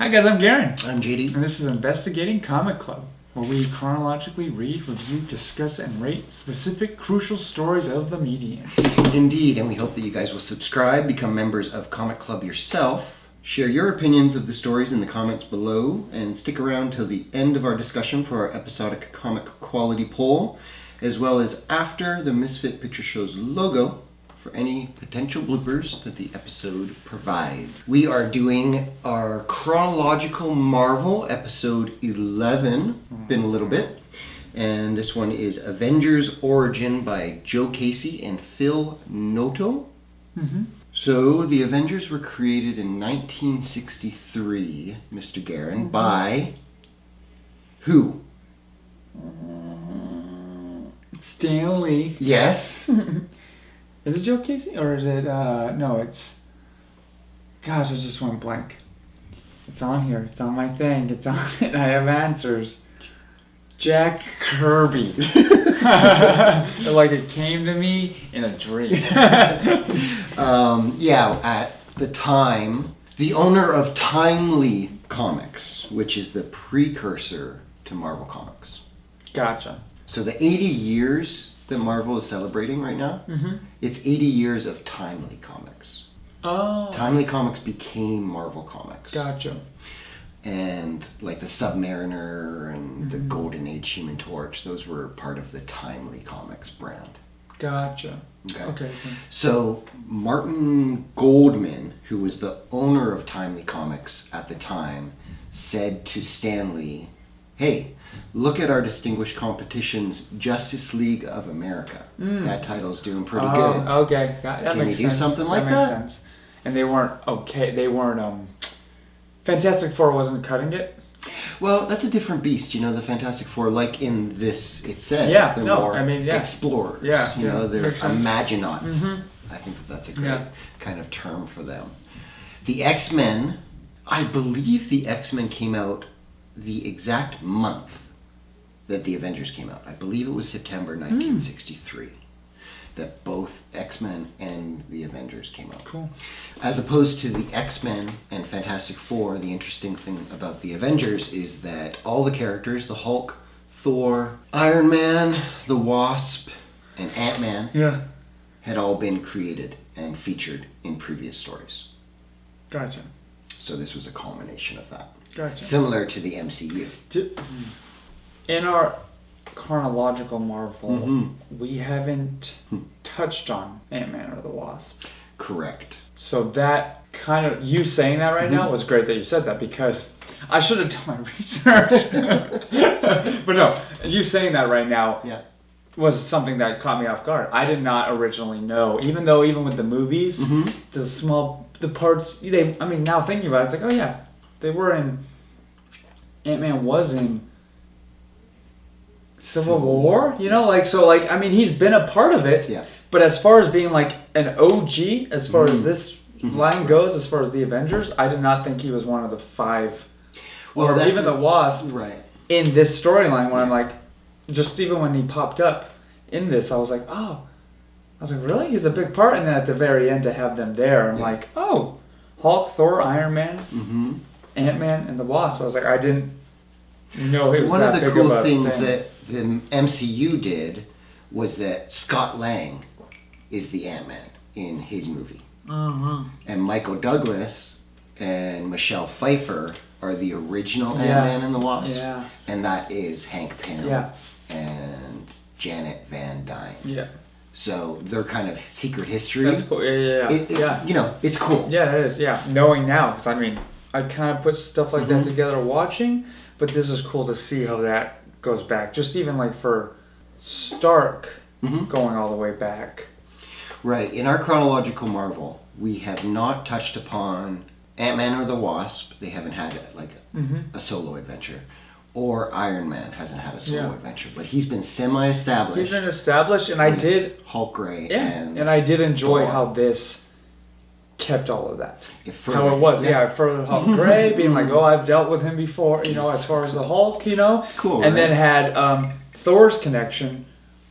Hi guys, I'm Garen. I'm JD. And this is Investigating Comic Club, where we chronologically read, review, discuss, and rate specific crucial stories of the medium. Indeed, and we hope that you guys will subscribe, become members of Comic Club yourself, share your opinions of the stories in the comments below, and stick around till the end of our discussion for our episodic comic quality poll, as well as after the Misfit Picture Show's logo for any potential bloopers that the episode provides. We are doing our Chronological Marvel, episode 11, been a little bit, and this one is Avengers Origin by Joe Casey and Phil Noto. So, the Avengers were created in 1963, Mr. Garen, by who? Stan Lee. Yes. Is it Joe Casey? Or is it, no, it's, gosh, I just went blank. It's on here. It's on my thing. It's on it. I have answers. Jack Kirby. Like it came to me in a dream. Yeah, at the time, the owner of Timely Comics, which is the precursor to Marvel Comics. Gotcha. So the 80 years that Marvel is celebrating right now, it's 80 years of Timely Comics. Oh. Timely Comics became Marvel Comics. Gotcha. And like the Submariner and the Golden Age Human Torch, those were part of the Timely Comics brand. Gotcha. Okay. So Martin Goldman, who was the owner of Timely Comics at the time, said to Stan Lee, "Hey, look at our distinguished competition's Justice League of America. That title's doing pretty good. Okay. That Can makes you do sense. something like That makes that?" sense. And they weren't okay. They weren't, Fantastic Four wasn't cutting it? Well, that's a different beast. You know, the Fantastic Four, like in this, it says, they're more explorers. Yeah, you know, they're makes sense. Imaginauts. I think that's a great kind of term for them. The X-Men, I believe the X-Men came out the exact month that the Avengers came out. I believe it was September 1963 that both X-Men and the Avengers came out. Cool. As opposed to the X-Men and Fantastic Four, the interesting thing about the Avengers is that all the characters, the Hulk, Thor, Iron Man, the Wasp, and Ant-Man had all been created and featured in previous stories. Gotcha. So this was a culmination of that. Gotcha. Similar to the MCU. In our chronological Marvel, we haven't touched on Ant-Man or the Wasp. Correct. So that kind of, you saying that right now was great that you said that, because I should have done my research. But no, you saying that right now was something that caught me off guard. I did not originally know, even with the movies, the parts, now thinking about it, it's like, oh yeah, they were in, Ant-Man was in Civil War, he's been a part of it. Yeah. But as far as being like an OG, as far as this line goes, as far as the Avengers, I did not think he was one of the five. Well, or even the Wasp in this storyline, where I'm like, just even when he popped up in this, I was like, really? He's a big part. And then at the very end to have them there, I'm like, oh, Hulk, Thor, Iron Man, Ant-Man, and the Wasp. I was like, I didn't know he was one that of the big cool of a things thing. that the MCU did was that Scott Lang is the Ant-Man in his movie. And Michael Douglas and Michelle Pfeiffer are the original Ant-Man and the Wasp. Yeah. And that is Hank Pym and Janet Van Dyne. Yeah. So they're kind of secret history. That's cool. Yeah. You know, it's cool. Yeah, it is. Yeah. Knowing now, because I kind of put stuff like that together watching, but this is cool to see how that goes back. Just even like for Stark going all the way back. Right. In our chronological Marvel, we have not touched upon Ant-Man or the Wasp. They haven't had a solo adventure. Or Iron Man hasn't had a solo adventure. But he's been semi-established. He's been established, and I did... Hulk Gray and I did enjoy Thor. how this kept all of that. How it was, further Hulk Gray, being like, I've dealt with him before, as far as the Hulk, It's cool, and then had Thor's connection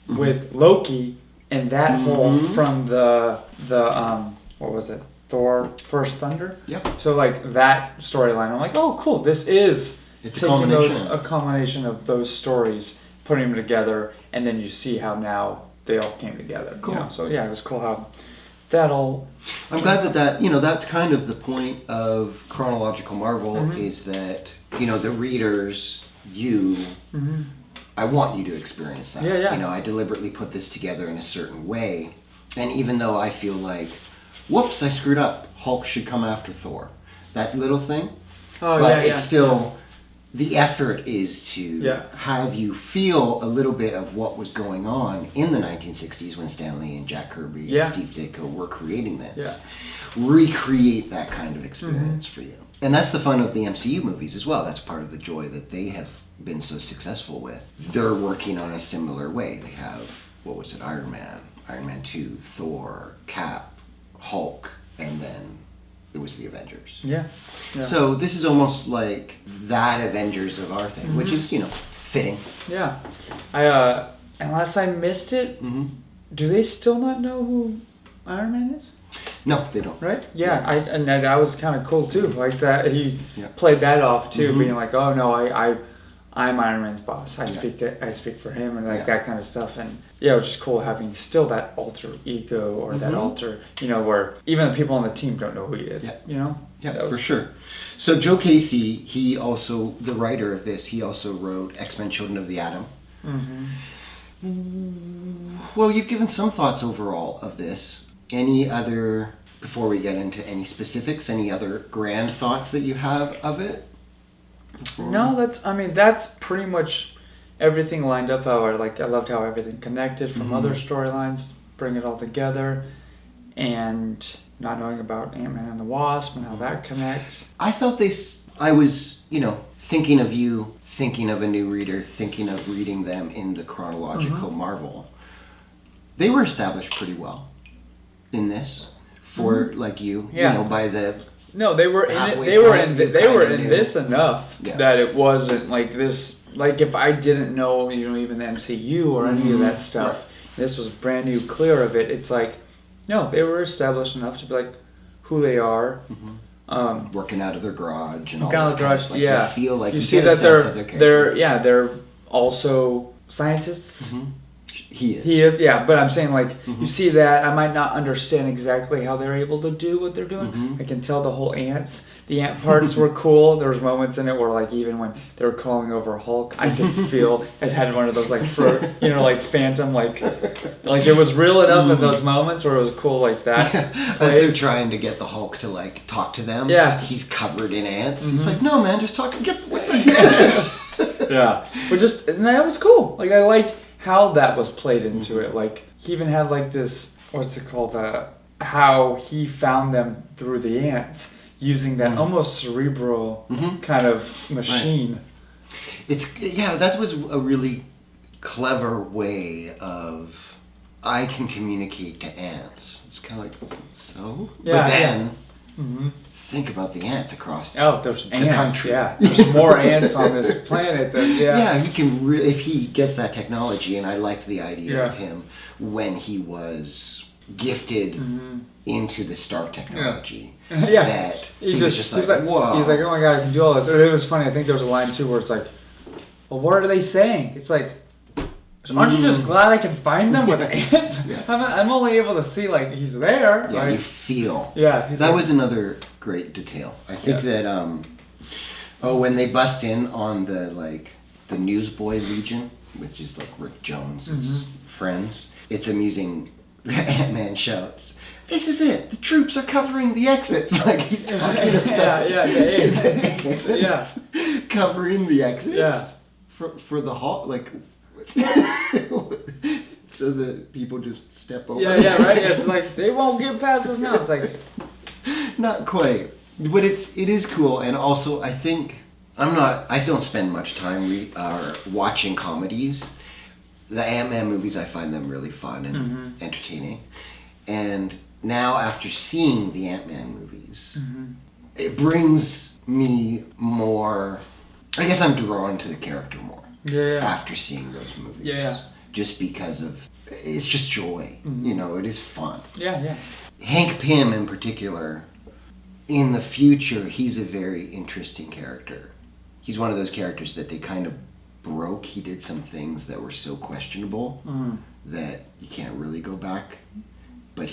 with Loki, and that whole from the what was it? Thor: First Thunder. Yep. So like that storyline, I'm like, oh, cool. This is taking a combination of those stories, putting them together, and then you see how now they all came together. Cool. You know? So yeah, it was cool how that all. I'm glad that that's kind of the point of Chronological Marvel is that the readers, I want you to experience that. Yeah. I deliberately put this together in a certain way, and even though I feel like, whoops, I screwed up. Hulk should come after Thor. That little thing. Oh, but it's still, the effort is to Yeah. have you feel a little bit of what was going on in the 1960s when Stan Lee and Jack Kirby and Steve Ditko were creating this. Yeah. Recreate that kind of experience for you. And that's the fun of the MCU movies as well. That's part of the joy that they have been so successful with. They're working on a similar way. They have, Iron Man, Iron Man 2, Thor, Cap, Hulk, and then it was the Avengers. Yeah. So this is almost like that Avengers of our thing, which is, fitting. Yeah. Unless I missed it, do they still not know who Iron Man is? No, they don't. Right? Yeah. And that was kind of cool too. Like that, he played that off too, being like, "Oh no, I'm Iron Man's boss. I speak for him," and like that kind of stuff. And it was just cool having still that alter ego or that alter, where even the people on the team don't know who he is. Yeah, for sure. So Joe Casey, he also, the writer of this, he also wrote X-Men: Children of the Atom. Well, you've given some thoughts overall of this. Any other, before we get into any specifics, any other grand thoughts that you have of it? No, that's pretty much everything lined up how I loved how everything connected from other storylines, bring it all together, and not knowing about Ant-Man and the Wasp and how that connects. I felt I was, thinking of you, thinking of a new reader, thinking of reading them in the Chronological Marvel. They were established pretty well in this for by the No, they were in it. They were in this enough that it wasn't like this. Like if I didn't know, even the MCU or any of that stuff, this was brand new, clear of it. It's like, no, they were established enough to be like who they are. Working out of their garage and all this kind of, you feel like you see that they're also scientists. He is, but I'm saying you see that I might not understand exactly how they're able to do what they're doing. I can tell the whole the ant parts were cool. There was moments in it where even when they were calling over Hulk, I could feel it had one of those phantom it was real enough in those moments where it was cool like that. As they're trying to get the Hulk to talk to them, he's covered in ants. He's like, no man, just talk. Get what the but and that was cool. I liked how that was played into it. He even had this, what's it called, how he found them through the ants using that almost cerebral kind of machine. Right. That was a really clever way of, I can communicate to ants. It's kind of so? But then, think about the ants across the country. Yeah, there's more ants on this planet. He can if he gets that technology, and I liked the idea of him when he was gifted into the Stark technology. That he's like, whoa. He's like, oh my god, I can do all this. It was funny. I think there was a line too where it's like, well, what are they saying? It's like, aren't you just glad I can find them with ants? I'm only able to see he's there. Yeah, you feel. Yeah, that was another great detail. I think that when they bust in on the Newsboy Legion, which is Rick Jones's friends, it's amusing. Ant-Man shouts, "This is it! The troops are covering the exits!" He's talking about his exits, covering the exits for the Hulk, so the people just step over. Right. It's they won't get past us now. It's not quite, but it is cool, and also I think I don't spend much time watching comedies. The Ant-Man movies, I find them really fun and entertaining. And now after seeing the Ant-Man movies, it brings me more, I guess I'm drawn to the character more after seeing those movies. Just because of, it's just joy. It is fun. Yeah. Hank Pym in particular, in the future, he's a very interesting character. He's one of those characters that they kind of broke. He did some things that were so questionable that you can't really go back. But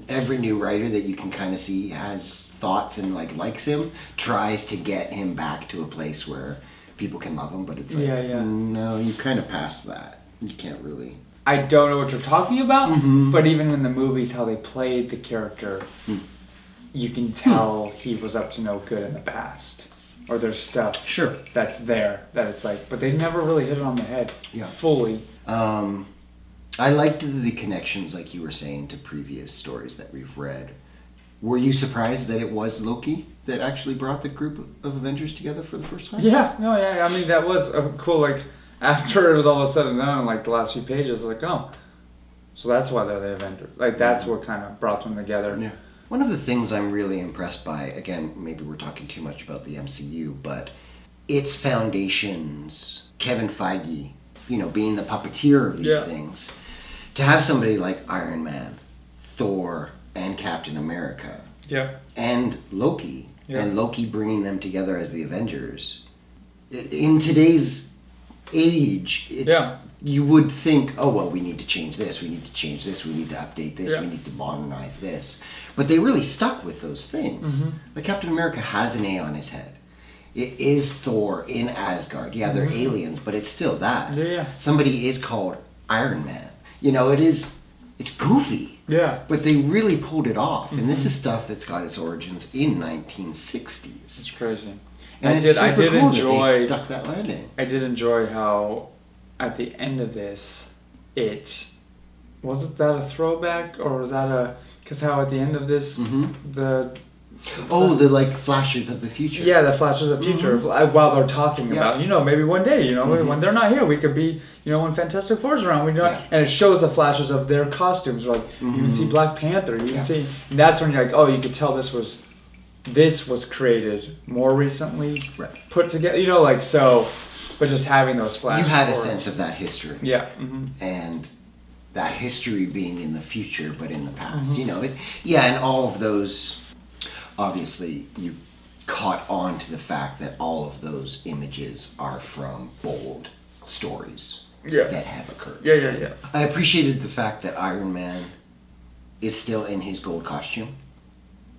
every new writer that you can kind of see has thoughts and likes him, tries to get him back to a place where people can love him. But it's like, no, you kind of passed that. You can't really. I don't know what you're talking about, but even in the movies, how they played the character, you can tell he was up to no good in the past. Or there's stuff that's there that it's like, but they never really hit it on the head fully. I liked the connections, like you were saying, to previous stories that we've read. Were you surprised that it was Loki that actually brought the group of Avengers together for the first time? Yeah, no, yeah. I mean, that was a cool, after it was all said and done, the last few pages, oh, so that's why they're the Avengers. That's what kind of brought them together. Yeah. One of the things I'm really impressed by, again, maybe we're talking too much about the MCU, but its foundations, Kevin Feige, being the puppeteer of these things, to have somebody like Iron Man, Thor, and Captain America, and Loki, and Loki bringing them together as the Avengers, in today's age, you would think, oh, well, we need to change this, we need to change this, we need to update this, we need to modernize this. But they really stuck with those things. Like Captain America has an A on his head. It is Thor in Asgard. Yeah, they're aliens, but it's still that. Somebody is called Iron Man. It's goofy. Yeah. But they really pulled it off. And this is stuff that's got its origins in 1960s. It's crazy. And I did cool enjoy that they stuck that landing. I did enjoy how at the end of this, wasn't that a throwback or was that because how at the end of this the flashes of the future. Yeah, the flashes of the future while they're talking about maybe one day when they're not here we could be when Fantastic Four's around and it shows the flashes of their costumes you can see Black Panther you can see and that's when you're like, oh, you could tell this was created more recently, put together, so, but just having those flashes. You had a sense of that history. Yeah. And that history being in the future, but in the past. And all of those, obviously, you caught on to the fact that all of those images are from bold stories that have occurred. Yeah. I appreciated the fact that Iron Man is still in his gold costume.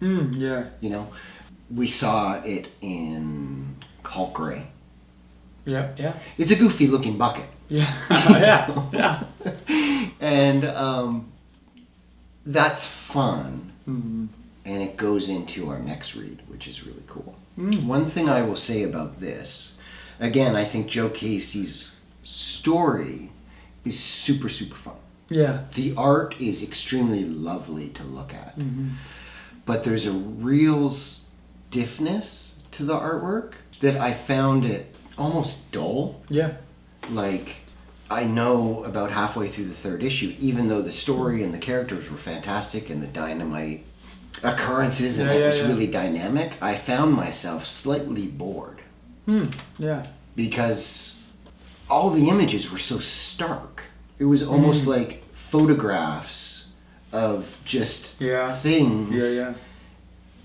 Yeah. We saw it in Hulk Gray. Yeah. It's a goofy looking bucket. Yeah. Yeah. And that's fun. And it goes into our next read, which is really cool. One thing I will say about this, again, I think Joe Casey's story is super, super fun. Yeah. The art is extremely lovely to look at. But there's a real stiffness to the artwork that I found it almost dull. Yeah. I know about halfway through the third issue, even though the story and the characters were fantastic and the dynamite occurrences and it was really dynamic, I found myself slightly bored. Yeah. Because all the images were so stark. It was almost like photographs of just things. Yeah.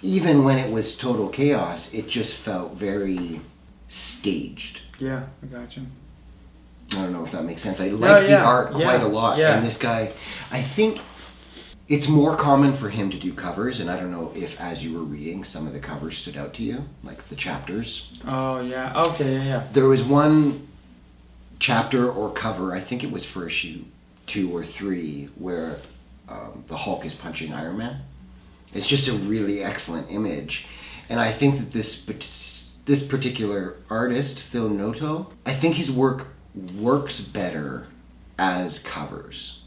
Even when it was total chaos, it just felt very staged. Yeah, I got you. I don't know if that makes sense. I like the art quite a lot. Yeah. And this guy, I think it's more common for him to do covers, and I don't know if as you were reading, some of the covers stood out to you, like the chapters. Oh, yeah. Okay, yeah. There was one chapter or cover, I think it was for issue 2 or 3, where the Hulk is punching Iron Man. It's just a really excellent image. And I think that this particular artist, Phil Noto, I think his work works better as covers.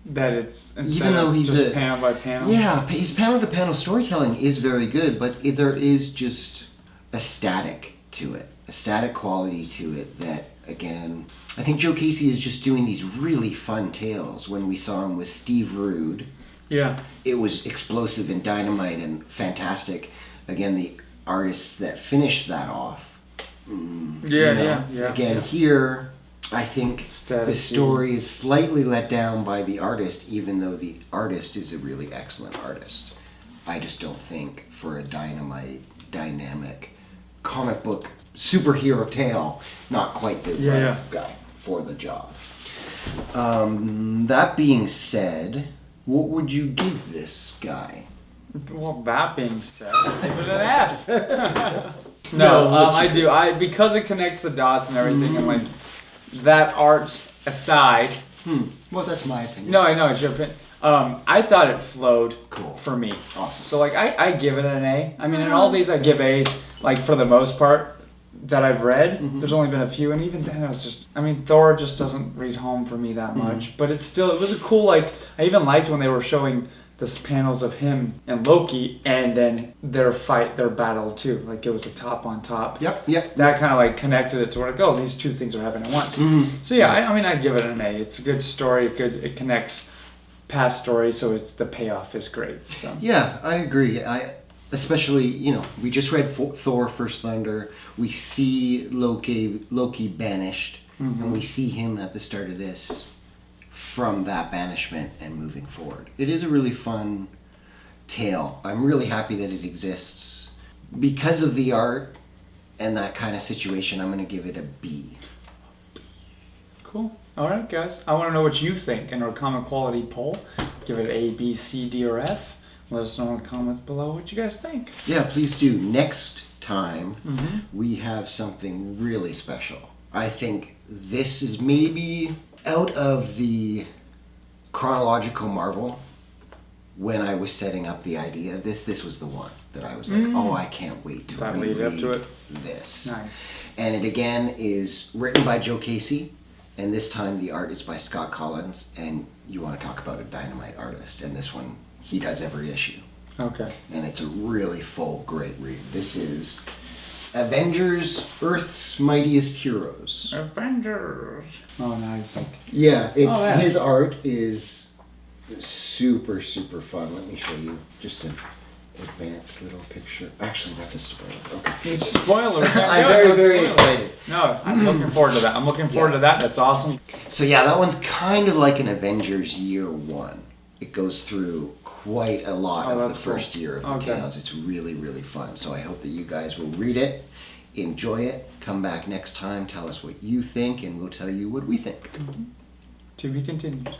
That it's even though he's just panel by panel. Yeah, his panel to panel storytelling is very good, but there is just a static to it, a static quality to it that, again, I think Joe Casey is just doing these really fun tales. When we saw him with Steve Rude, it was explosive and dynamite and fantastic. Again, the artists that finished that off. Again, here, I think the story is slightly let down by the artist, even though the artist is a really excellent artist. I just don't think for a Dynamite dynamic comic book superhero tale, not quite the right guy for the job. That being said, what would you give this guy? Well, that being said, I give it an F. No, I do. Because it connects the dots and everything, and like that art aside. Well, that's my opinion. No, I know it's your opinion. I thought it flowed for me. Awesome. So like I give it an A. I mean, in all these I give A's. Like for the most part that I've read, there's only been a few, and even then it was just. I mean, Thor just doesn't read home for me that much. But it was a cool. Like I even liked when they were showing the panels of him and Loki, and then their battle too. Like it was a top on top. Yep. That kind of like connected it to where like, oh, these two things are happening at once. So yeah, I mean, I'd give it an A. It's a good story. It connects past stories, so the payoff is great. So yeah, I agree. Especially, we just read Thor: First Thunder. We see Loki banished, and we see him at the start of this from that banishment and moving forward. It is a really fun tale. I'm really happy that it exists. Because of the art and that kind of situation, I'm going to give it a B. Cool. All right, guys. I want to know what you think in our comic quality poll. Give it A, B, C, D, or F. Let us know in the comments below what you guys think. Yeah, please do. Next time, we have something really special. I think this is maybe out of the chronological Marvel. When I was setting up the idea of this was the one that I was like, oh, I can't wait to read up to it. This. Nice. And it again is written by Joe Casey, and this time the art is by Scott Collins. And you want to talk about a dynamite artist, and this one he does every issue. Okay. And it's a really full, great read. This is Avengers, Earth's Mightiest Heroes. Avengers. Oh, nice. Yeah, his art is super, super fun. Let me show you just an advanced little picture. Actually, that's a spoiler. Okay. Spoiler. I'm very, very excited. No, I'm looking forward to that. I'm looking forward to that. That's awesome. So yeah, that one's kind of like an Avengers Year 1. It goes through quite a lot of the first year of the tales. It's really, really fun. So I hope that you guys will read it, enjoy it, come back next time, tell us what you think, and we'll tell you what we think. To be continued.